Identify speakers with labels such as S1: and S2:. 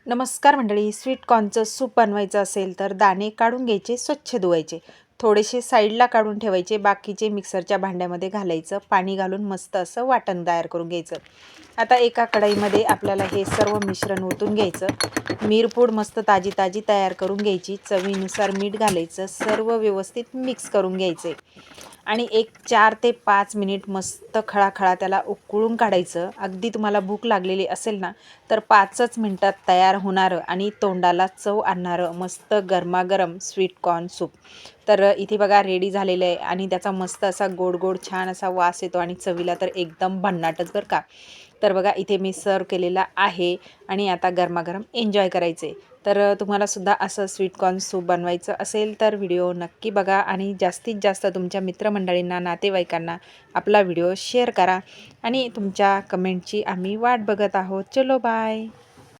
S1: नमस्कार मंडळी, sweet कॉर्नचं soup बनवायचं असेल तर दाणे काढून घ्यायचे, स्वच्छ धुवायचे, थोडेसे साईडला काढून ठेवायचे, बाकीचे मिक्सरच्या भांड्यामध्ये घालायचं, पाणी घालून मस्त असं वाटण तयार करून घ्यायचं। आता एका कढईमध्ये आपल्याला हे सर्व मिश्रण ओतून घ्यायचं। मिरपूड मस्त ताजी ताजी तयार करून घ्यायची, चवीनुसार मीठ घालायचं, सर्व व्यवस्थित मिक्स करून घ्यायचे आणि एक 4 ते 5 मिनिट मस्त खळाखळा त्याला उकळून काढायचं। अगदी तुम्हाला भूक लागलेली असेल ना तर 5च मिनिटात तयार होणारं आणि तोंडाला चव आणणारं मस्त गरमागरम स्वीट कॉर्न सूप तर इथे बघा रेडी झालेलं आहे आणि त्याचा मस्त असा गोड गोड छान असा वास येतो आणि चवीला तर एकदम भन्नाटच बरं का। तर बघा इथे मी सर्व केलेला आहे आणि आता गरमागरम एन्जॉय करायचे। तर तुम्हाला सुद्धा असं स्वीट कॉर्न सूप बनवायचं असेल तर व्हिडिओ नक्की बघा आणि जास्तीत जास्त तुमच्या मित्रमंडळींना, नातेवाईकांना आपला व्हिडिओ शेअर करा आणि तुमच्या कमेंटची आम्ही वाट बघत आहोत। चलो बाय।